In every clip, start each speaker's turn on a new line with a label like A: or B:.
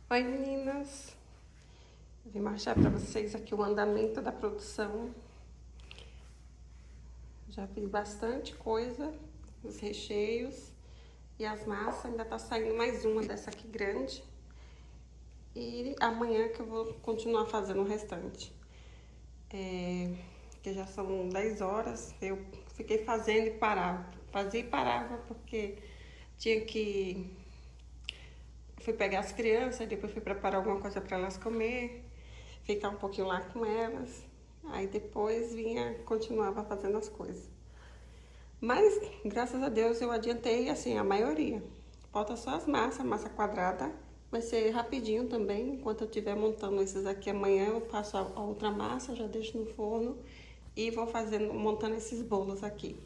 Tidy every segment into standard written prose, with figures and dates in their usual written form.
A: Oi meninas, vim mostrar pra vocês aqui o andamento da produção. Já fiz bastante coisa, os recheios e as massas, ainda tá saindo mais uma dessa aqui grande. E amanhã que eu vou continuar fazendo o restante. Que já são 10 horas, eu fiquei fazendo e parava. Fazia e parava porque tinha que... Fui pegar as crianças, depois fui preparar alguma coisa para elas comer, ficar um pouquinho lá com elas. Aí depois continuava fazendo as coisas. Mas, graças a Deus, eu adiantei, assim, a maioria. Falta só as massas, massa quadrada. Vai ser rapidinho também. Enquanto eu estiver montando esses aqui amanhã, eu faço a outra massa, já deixo no forno e vou montando esses bolos aqui.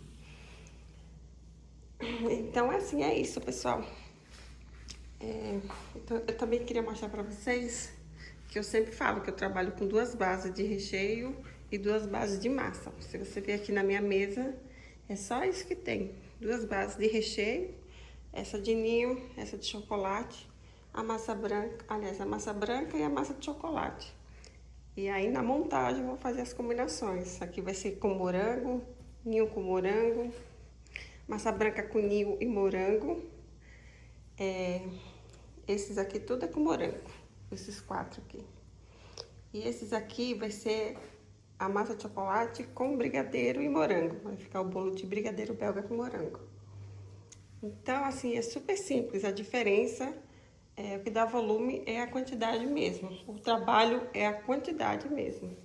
A: Então, assim, é isso, pessoal. Então, eu também queria mostrar pra vocês que eu sempre falo que eu trabalho com 2 bases de recheio e 2 bases de massa. Se você ver aqui na minha mesa, é só isso que tem. 2 bases de recheio, essa de ninho, essa de chocolate, a massa branca, aliás, a massa branca e a massa de chocolate. E aí na montagem eu vou fazer as combinações. Aqui vai ser com morango, ninho com morango, massa branca com ninho e morango. Esses aqui tudo é com morango, esses 4 aqui. E esses aqui vai ser a massa de chocolate com brigadeiro e morango. Vai ficar o bolo de brigadeiro belga com morango. Então, assim, é super simples. A diferença, o que dá volume é a quantidade mesmo. O trabalho é a quantidade mesmo.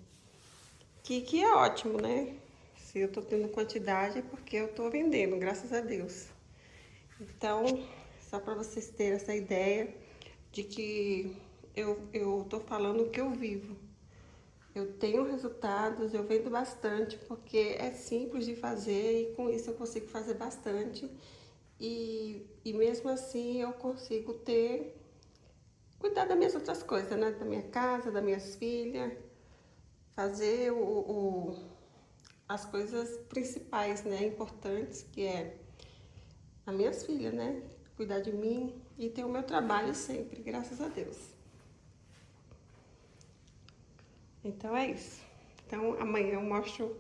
A: Que é ótimo, né? Se eu tô tendo quantidade é porque eu tô vendendo, graças a Deus. Então, só para vocês terem essa ideia de que eu tô falando o que eu vivo. Eu tenho resultados, eu vendo bastante, porque é simples de fazer e com isso eu consigo fazer bastante. E mesmo assim eu consigo cuidar das minhas outras coisas, né? Da minha casa, das minhas filhas, fazer as coisas principais, né? Importantes, que é as minhas filhas, né? Cuidar de mim e ter o meu trabalho sempre, graças a Deus. Então é isso. Então amanhã eu mostro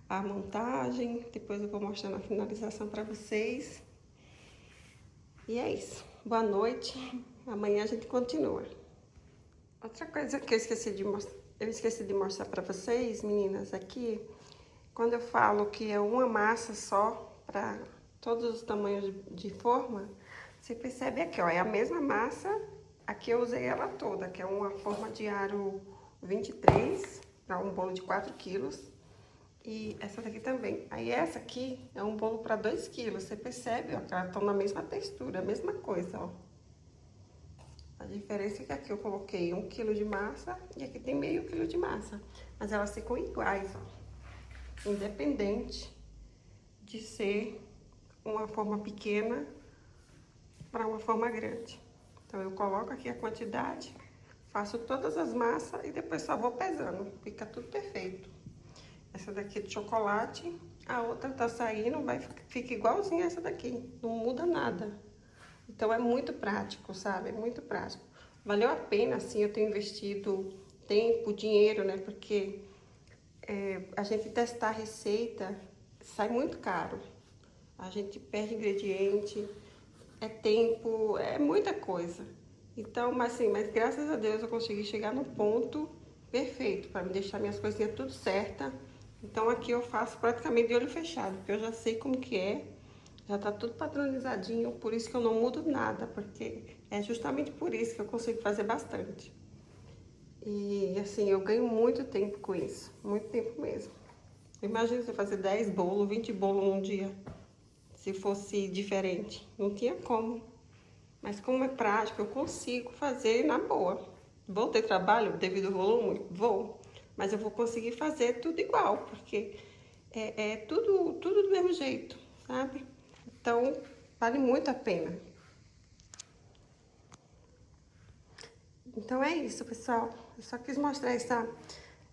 A: a montagem, depois eu vou mostrando a finalização para vocês. E é isso. Boa noite. Amanhã a gente continua. Outra coisa que eu esqueci de mostrar para vocês, meninas, aqui, quando eu falo que é uma massa só para todos os tamanhos de forma, você percebe aqui, ó, é a mesma massa, aqui eu usei ela toda, que é uma forma de aro 23, para um bolo de 4 quilos, e essa daqui também. Aí essa aqui é um bolo para 2 quilos, você percebe, ó, que elas estão na mesma textura, a mesma coisa, ó. A diferença é que aqui eu coloquei 1 quilo de massa e aqui tem meio quilo de massa, mas elas ficam iguais, ó, independente de ser uma forma pequena para uma forma grande. Então eu coloco aqui a quantidade, faço todas as massas e depois só vou pesando, fica tudo perfeito. Essa daqui é de chocolate, a outra tá saindo, fica igualzinha essa daqui, não muda nada. Então é muito prático, sabe? É muito prático. Valeu a pena, assim, eu ter investido tempo, dinheiro, né? Porque a gente testar a receita sai muito caro. A gente perde ingrediente, é tempo, é muita coisa. Então, mas graças a Deus eu consegui chegar no ponto perfeito para me deixar minhas coisinhas tudo certa. Então aqui eu faço praticamente de olho fechado, porque eu já sei como que é, já tá tudo padronizadinho, por isso que eu não mudo nada, porque é justamente por isso que eu consigo fazer bastante. E assim, eu ganho muito tempo com isso, muito tempo mesmo. Imagina você fazer 10 bolos, 20 bolos num dia, se fosse diferente, não tinha como. Mas como é prático, eu consigo fazer na boa. Vou ter trabalho devido ao volume? Vou. Mas eu vou conseguir fazer tudo igual, porque é tudo do mesmo jeito, sabe? Então, vale muito a pena. Então é isso, pessoal. Eu só quis mostrar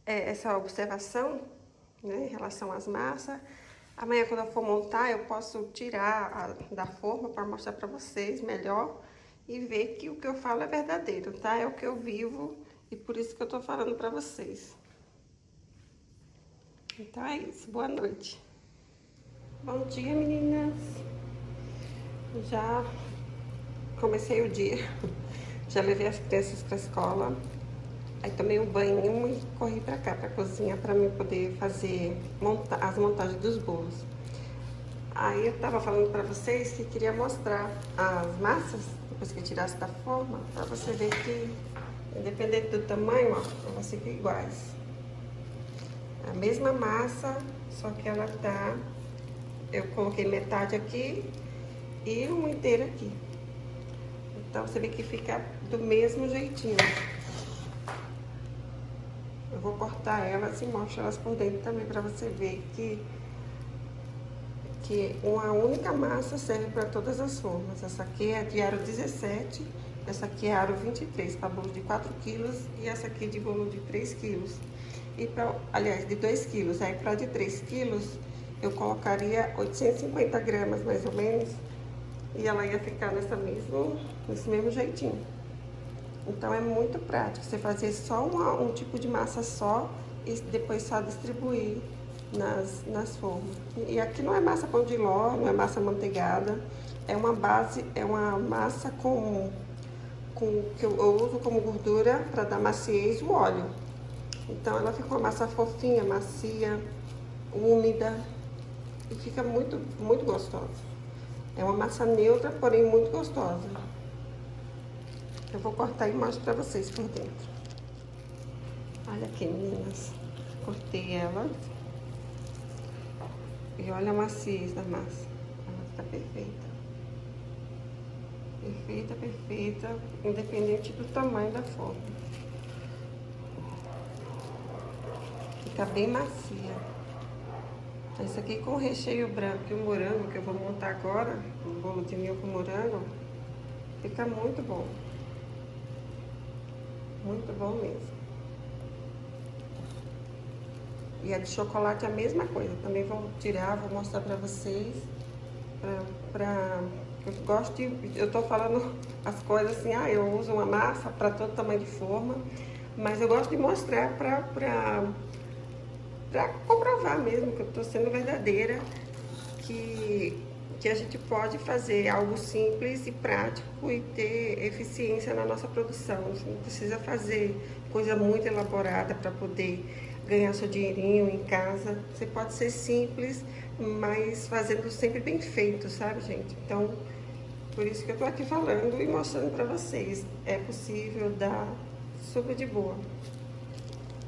A: essa observação, né, em relação às massas. Amanhã, quando eu for montar, eu posso tirar da forma para mostrar para vocês melhor. e ver que o que eu falo é verdadeiro, tá? É o que eu vivo e por isso que eu tô falando pra vocês. Então é isso, boa noite. Bom dia, meninas. Já comecei o dia. Já levei as crianças pra escola. Aí tomei um banho e corri pra cá, pra cozinha, pra mim poder fazer as montagens dos bolos. Aí eu tava falando pra vocês que queria mostrar as massas, depois que eu tirasse da forma, pra você ver que, independente do tamanho, ó, elas ficam iguais. A mesma massa, só que ela tá... Eu coloquei metade aqui e uma inteira aqui. Então, você vê que fica do mesmo jeitinho. Eu vou cortar elas e mostro elas por dentro também, pra você ver que uma única massa serve para todas as formas. Essa aqui é de aro 17, essa aqui é aro 23, para bolo de 4 quilos, e essa aqui de bolo de 3 quilos. E aliás, de 2 quilos. Aí, para de 3 quilos, eu colocaria 850 gramas, mais ou menos, e ela ia ficar nesse mesmo jeitinho. Então, é muito prático você fazer só um tipo de massa só e depois só distribuir nas formas. E aqui não é massa pão de ló, não é massa manteigada, é uma massa que eu uso como gordura para dar maciez o óleo. Então ela fica uma massa fofinha, macia, úmida e fica muito, muito gostosa. É uma massa neutra, porém muito gostosa. Eu vou cortar e mostro pra vocês por dentro. Olha aqui, meninas. Cortei ela. E olha a maciez da massa. Ela fica perfeita. Perfeita, perfeita, independente do tamanho da forma. Fica bem macia. Esse aqui com o recheio branco e o morango, que eu vou montar agora, um bolo de mil com morango, fica muito bom. Muito bom mesmo. E a de chocolate é a mesma coisa. Também vou tirar, vou mostrar pra vocês. Eu gosto de... Eu tô falando as coisas assim, eu uso uma massa pra todo tamanho de forma. Mas eu gosto de mostrar pra comprovar mesmo que eu tô sendo verdadeira. Que a gente pode fazer algo simples e prático e ter eficiência na nossa produção. Você não precisa fazer coisa muito elaborada para poder ganhar seu dinheirinho em casa. Você pode ser simples, mas fazendo sempre bem feito, sabe, gente? Então, por isso que eu tô aqui falando e mostrando para vocês. É possível dar super de boa.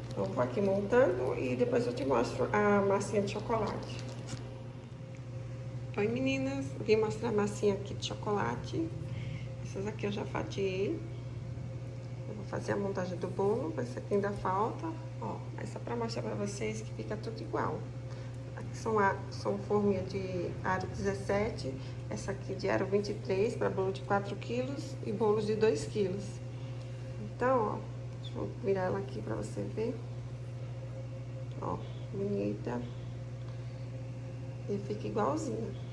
A: Então, vou aqui montando e depois eu te mostro a massinha de chocolate. Oi, meninas, vim mostrar a massinha aqui de chocolate. Essas aqui eu já fatiei. Eu vou fazer a montagem do bolo, essa aqui ainda falta. Ó, é só pra mostrar pra vocês que fica tudo igual. Aqui são forminhas de aro 17, essa aqui de aro 23, para bolo de 4 quilos e bolos de 2 quilos. Então, ó, deixa eu virar ela aqui pra você ver. Ó, bonita. E fica igualzinha.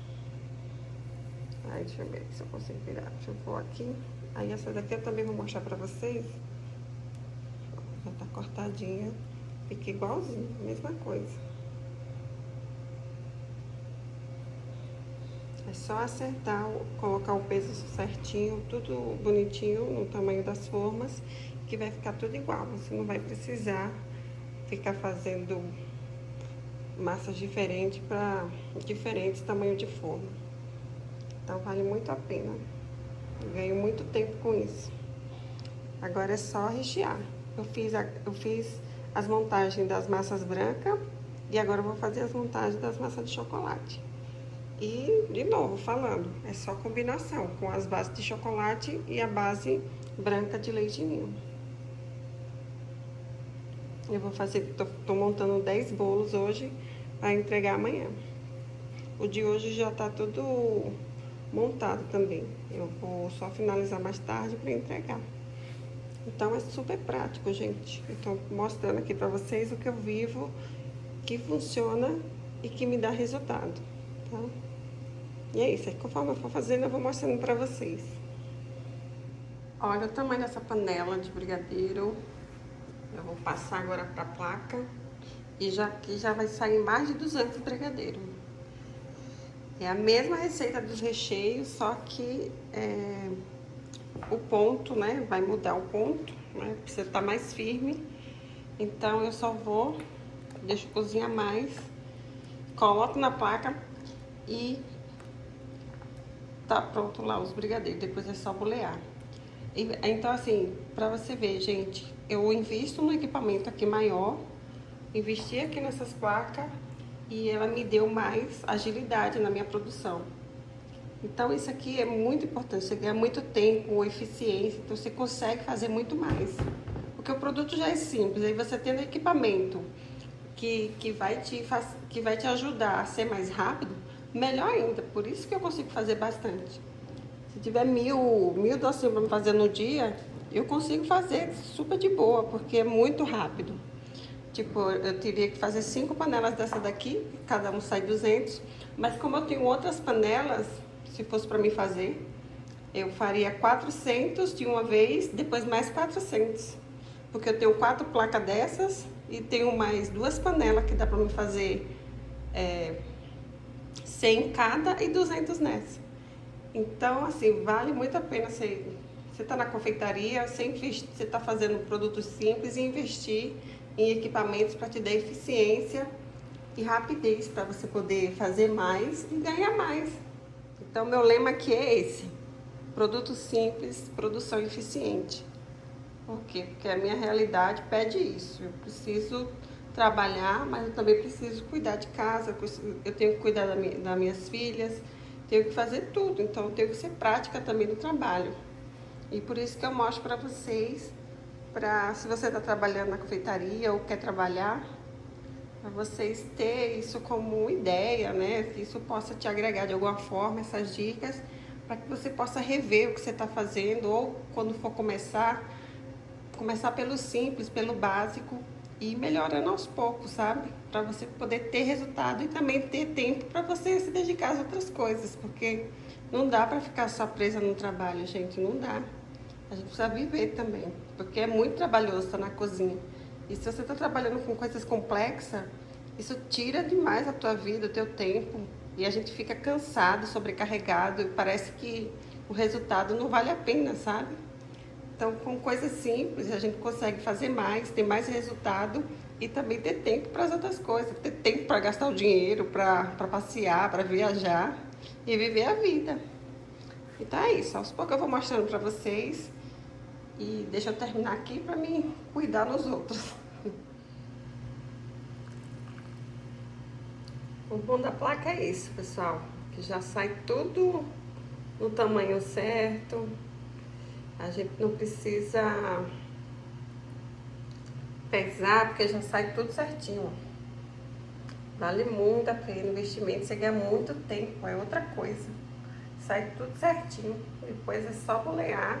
A: Aí, deixa eu ver se eu consigo virar. Deixa eu pôr aqui. Aí, essa daqui eu também vou mostrar pra vocês. Já tá cortadinha. Fica igualzinho, mesma coisa. É só acertar, colocar o peso certinho, tudo bonitinho no tamanho das formas, que vai ficar tudo igual. Você não vai precisar ficar fazendo massas diferentes para diferentes tamanhos de forma. Então vale muito a pena. Eu ganho muito tempo com isso. Agora é só rechear. Eu fiz as montagens das massas brancas e agora eu vou fazer as montagens das massas de chocolate. E, de novo, falando, é só combinação com as bases de chocolate e a base branca de leite ninho. Eu vou fazer, tô montando 10 bolos hoje para entregar amanhã. O de hoje já tá tudo montado também. Eu vou só finalizar mais tarde para entregar. Então é super prático, gente. Eu tô mostrando aqui para vocês o que eu vivo, que funciona e que me dá resultado, tá? E é isso, aí conforme eu for fazendo, eu vou mostrando pra vocês. Olha o tamanho dessa panela de brigadeiro. Eu vou passar agora pra placa. E aqui já vai sair mais de 200 brigadeiros. É a mesma receita dos recheios, só que o ponto, né? Vai mudar o ponto, né? Precisa estar mais firme. Então eu só deixo cozinhar mais, coloco na placa e tá pronto lá os brigadeiros. Depois é só bolear. Então assim, pra você ver, gente, eu invisto no equipamento aqui maior, investi aqui nessas placas e ela me deu mais agilidade na minha produção. Então isso aqui é muito importante, você ganha muito tempo, eficiência, então você consegue fazer muito mais. Porque o produto já é simples, aí você tendo equipamento que vai te ajudar a ser mais rápido, melhor ainda. Por isso que eu consigo fazer bastante. Se tiver mil docinhos para me fazer no dia, eu consigo fazer super de boa, porque é muito rápido. Tipo, eu teria que fazer 5 panelas dessa daqui, cada um sai 200. Mas como eu tenho outras panelas, se fosse para mim fazer, eu faria 400 de uma vez, depois mais 400. Porque eu tenho 4 placas dessas e tenho mais 2 panelas que dá para me fazer 100 cada e 200 nessa. Então, assim, vale muito a pena você tá na confeitaria, você tá fazendo produtos simples e investir em equipamentos para te dar eficiência e rapidez para você poder fazer mais e ganhar mais. Então, meu lema aqui é esse: produto simples, produção eficiente. Por quê? Porque a minha realidade pede isso. Eu preciso trabalhar, mas eu também preciso cuidar de casa, eu tenho que cuidar das minhas filhas, tenho que fazer tudo. Então, eu tenho que ser prática também no trabalho. E por isso que eu mostro para vocês, se você está trabalhando na confeitaria ou quer trabalhar, para vocês ter isso como ideia, né? Que isso possa te agregar de alguma forma, essas dicas, para que você possa rever o que você está fazendo, ou quando for começar pelo simples, pelo básico e melhorando aos poucos, sabe? Para você poder ter resultado e também ter tempo para você se dedicar às outras coisas, porque não dá para ficar só presa no trabalho, gente, não dá. A gente precisa viver também, porque é muito trabalhoso estar na cozinha. E se você está trabalhando com coisas complexas, isso tira demais a tua vida, o teu tempo. E a gente fica cansado, sobrecarregado, e parece que o resultado não vale a pena, sabe? Então, com coisas simples, a gente consegue fazer mais, ter mais resultado e também ter tempo para as outras coisas. Ter tempo para gastar o dinheiro, para passear, para viajar e viver a vida. Então é isso, aos poucos eu vou mostrando para vocês. E deixa eu terminar aqui para mim cuidar nos outros. O bom da placa é isso, pessoal, que já sai tudo no tamanho certo. A gente não precisa pesar, porque já sai tudo certinho. Vale muito a pena o investimento, você ganha muito tempo, é outra coisa. Sai tudo certinho, depois é só bolear.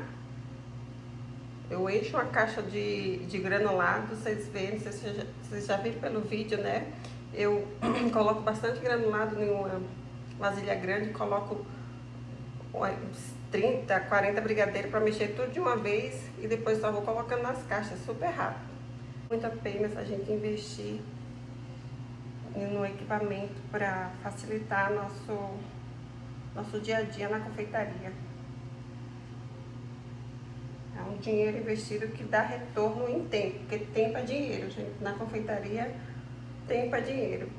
A: Eu encho uma caixa de granulado, vocês veem, vocês já viram pelo vídeo, né? Eu coloco bastante granulado em uma vasilha grande, coloco uns 30, 40 brigadeiros para mexer tudo de uma vez e depois só vou colocando nas caixas, super rápido. Muito a pena a gente investir no equipamento para facilitar nosso dia a dia na confeitaria. É um dinheiro investido que dá retorno em tempo, porque tempo é dinheiro, gente. Na confeitaria, tempo é dinheiro.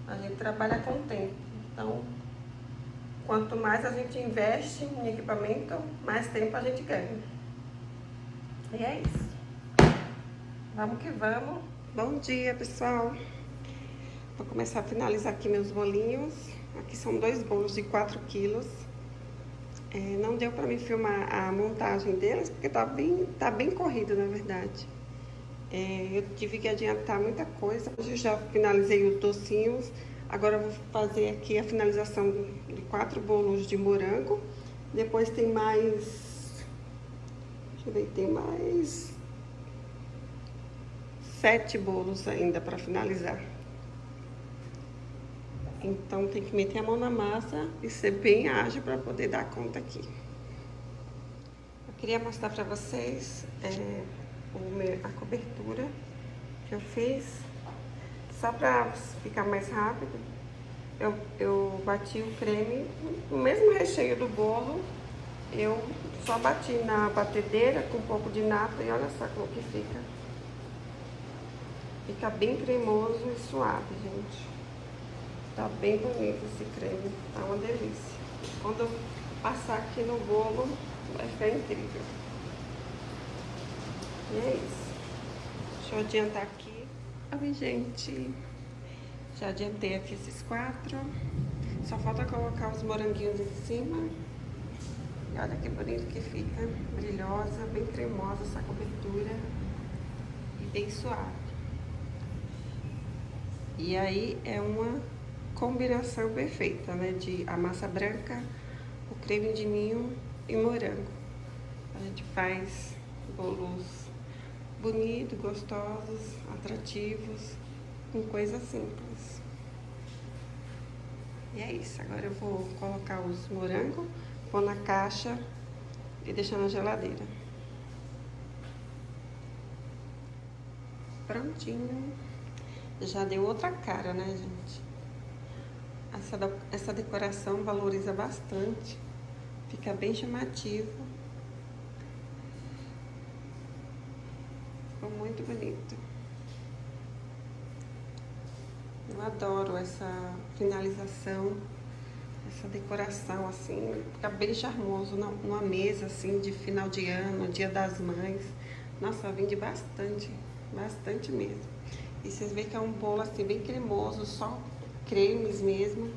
A: A gente trabalha com tempo. Então, quanto mais a gente investe em equipamento, mais tempo a gente ganha. E é isso. Vamos que vamos. Bom dia, pessoal. Vou começar a finalizar aqui meus bolinhos. Aqui são 2 bolos de 4 quilos. Não deu pra mim filmar a montagem deles, porque tá bem corrido, na verdade. Eu tive que adiantar muita coisa. Hoje eu já finalizei os docinhos. Agora eu vou fazer aqui a finalização de 4 bolos de morango. Depois tem mais... Deixa eu ver, tem mais 7 bolos ainda pra finalizar. Então tem que meter a mão na massa e ser bem ágil para poder dar conta aqui. Queria mostrar pra vocês a cobertura que eu fiz. Só pra ficar mais rápido, eu bati o creme no mesmo recheio do bolo. Eu só bati na batedeira com um pouco de nata e olha só como que fica. Fica bem cremoso e suave, gente. Tá bem bonito esse creme, tá uma delícia. Quando eu passar aqui no bolo, vai ficar incrível. E é isso. Deixa eu adiantar aqui. Oi, gente. Já adiantei aqui esses 4. Só falta colocar os moranguinhos em cima. E olha que bonito que fica. Brilhosa, bem cremosa essa cobertura. E bem suave. E aí é uma combinação perfeita, né? De a massa branca, o creme de ninho e morango. A gente faz bolos bonitos, gostosos, atrativos, com coisas simples. E é isso. Agora eu vou colocar os morangos, pôr na caixa e deixar na geladeira. Prontinho. Já deu outra cara, né, gente? Essa decoração valoriza bastante. Fica bem chamativo. Ficou muito bonito. Eu adoro essa finalização, essa decoração assim. Fica bem charmoso numa mesa assim de final de ano, Dia das Mães. Nossa, vende bastante, bastante mesmo. E vocês veem que é um bolo assim bem cremoso, só cremes mesmo.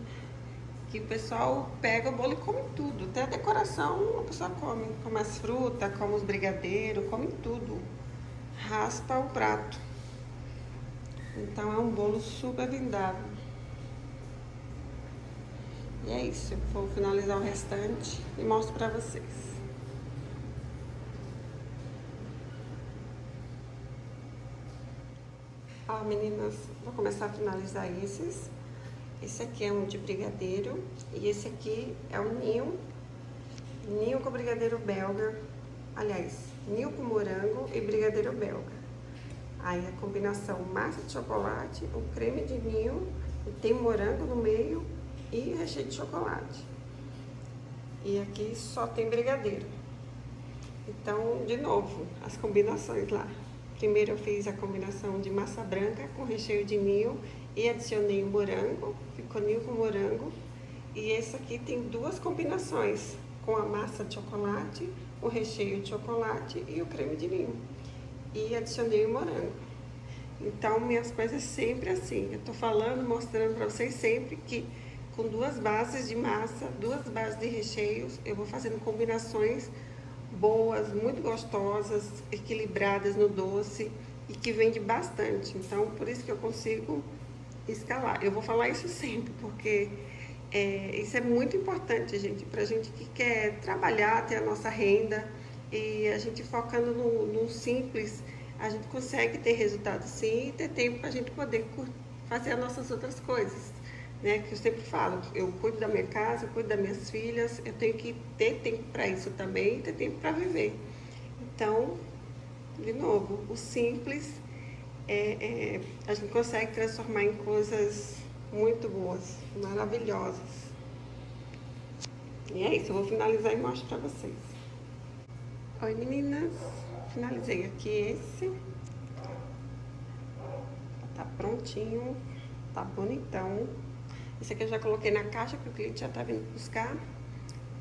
A: Que o pessoal pega o bolo e come tudo. Até a decoração a pessoa come. Come as frutas, come os brigadeiros, come tudo. Raspa o prato. Então é um bolo super vendável. E é isso. Eu vou finalizar o restante e mostro pra vocês. Ó, meninas, vou começar a finalizar esses. Esse aqui é um de brigadeiro e esse aqui é um ninho com brigadeiro belga. Aliás, ninho com morango e brigadeiro belga. Aí a combinação massa de chocolate, o creme de ninho, tem morango no meio e recheio de chocolate. E aqui só tem brigadeiro. Então, de novo, as combinações lá. Primeiro eu fiz a combinação de massa branca com recheio de ninho e adicionei o morango, ficou ninho com morango. E esse aqui tem duas combinações, com a massa de chocolate, o recheio de chocolate e o creme de ninho. E adicionei o morango. Então, minhas coisas sempre assim. Eu tô falando, mostrando pra vocês sempre que com duas bases de massa, duas bases de recheios, eu vou fazendo combinações boas, muito gostosas, equilibradas no doce e que vende bastante. Então, por isso que eu consigo escalar. Eu vou falar isso sempre, porque isso é muito importante, gente, pra gente que quer trabalhar, ter a nossa renda e a gente focando no simples, a gente consegue ter resultado sim e ter tempo pra gente poder fazer as nossas outras coisas. Né, que eu sempre falo, eu cuido da minha casa, eu cuido das minhas filhas, eu tenho que ter tempo para isso também, ter tempo para viver. Então, de novo, o simples a gente consegue transformar em coisas muito boas, maravilhosas. E é isso, eu vou finalizar e mostro para vocês. Oi, meninas, finalizei aqui esse. Tá prontinho, tá bonitão. Esse aqui eu já coloquei na caixa, que o cliente já tá vindo buscar.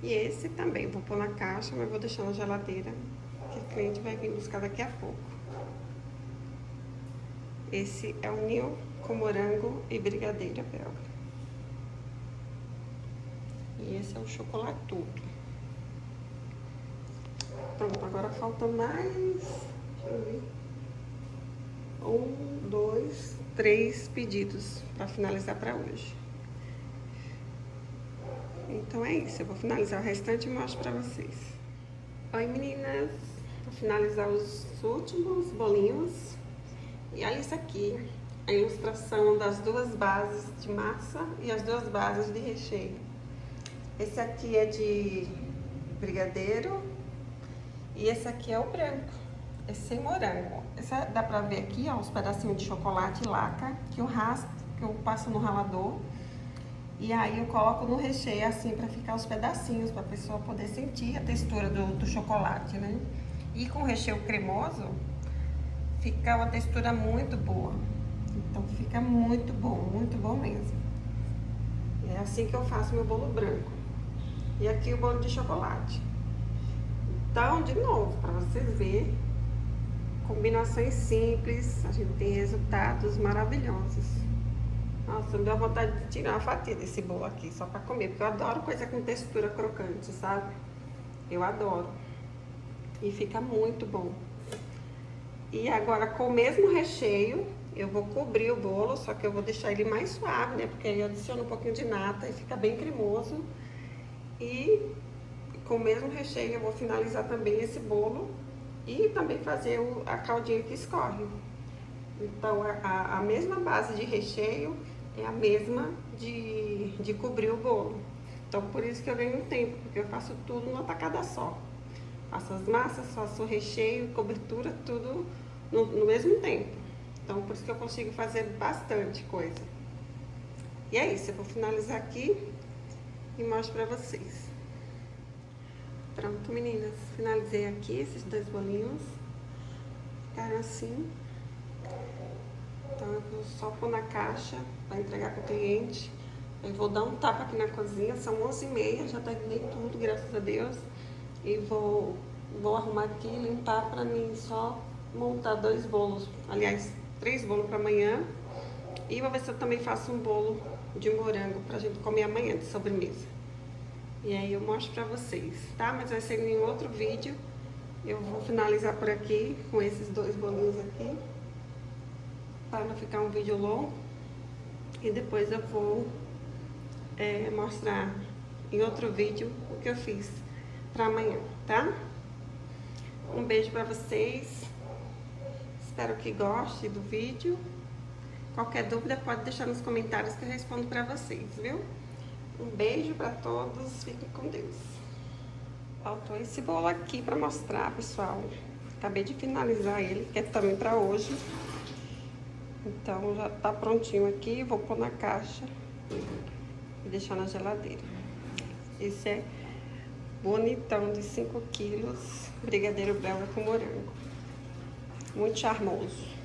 A: E esse também, vou pôr na caixa, mas vou deixar na geladeira, que o cliente vai vir buscar daqui a pouco. Esse é o ninho com morango e brigadeiro belga. E esse é o chocolatudo. Pronto, agora falta mais... Deixa eu ver. 1, 2, 3 pedidos para finalizar para hoje. Então é isso, eu vou finalizar o restante e mostro pra vocês. Oi, meninas! Vou finalizar os últimos bolinhos. E olha isso aqui, a ilustração das duas bases de massa e as duas bases de recheio. Esse aqui é de brigadeiro E esse aqui é o branco, esse sem morango. Esse dá pra ver aqui, ó, os pedacinhos de chocolate laca que eu raspo, que eu passo no ralador. E aí eu coloco no recheio assim pra ficar os pedacinhos, pra pessoa poder sentir a textura do chocolate, né? E com o recheio cremoso, fica uma textura muito boa. Então fica muito bom mesmo. É assim que eu faço meu bolo branco. E aqui o bolo de chocolate. Então, de novo, pra vocês verem, combinações simples, a gente tem resultados maravilhosos. Nossa, me deu vontade de tirar uma fatia desse bolo aqui, só pra comer, porque eu adoro coisa com textura crocante, sabe? Eu adoro. E fica muito bom. E agora, com o mesmo recheio, eu vou cobrir o bolo, só que eu vou deixar ele mais suave, né? Porque aí eu adiciono um pouquinho de nata e fica bem cremoso. E com o mesmo recheio, eu vou finalizar também esse bolo e também fazer a caldinha que escorre. Então, a mesma base de recheio é a mesma de cobrir o bolo. Então, por isso que eu ganho tempo, porque eu faço tudo numa tacada só. Faço as massas, faço o recheio, cobertura, tudo no mesmo tempo. Então, por isso que eu consigo fazer bastante coisa. E é isso, eu vou finalizar aqui e mostro pra vocês. Pronto, meninas, finalizei aqui esses 2 bolinhos. Ficaram assim. Então eu vou só pôr na caixa para entregar pro cliente. Eu vou dar um tapa aqui na cozinha, são 11h30, já terminei tudo, graças a Deus. E vou arrumar aqui e limpar para mim só montar 2 bolos, aliás, 3 bolos para amanhã. E vou ver se eu também faço um bolo de morango pra gente comer amanhã de sobremesa. E aí eu mostro pra vocês, tá? Mas vai ser em outro vídeo. Eu vou finalizar por aqui com esses 2 bolinhos aqui, para não ficar um vídeo longo. E depois eu vou mostrar em outro vídeo o que eu fiz pra amanhã, tá? Um beijo pra vocês. Espero que gostem do vídeo. Qualquer dúvida pode deixar nos comentários que eu respondo pra vocês, viu? Um beijo pra todos. Fiquem com Deus. Faltou esse bolo aqui pra mostrar, pessoal. Acabei de finalizar ele, que é também pra hoje. Então já tá prontinho aqui, vou pôr na caixa e deixar na geladeira. Esse é bonitão de 5 quilos, brigadeiro belga com morango. Muito charmoso.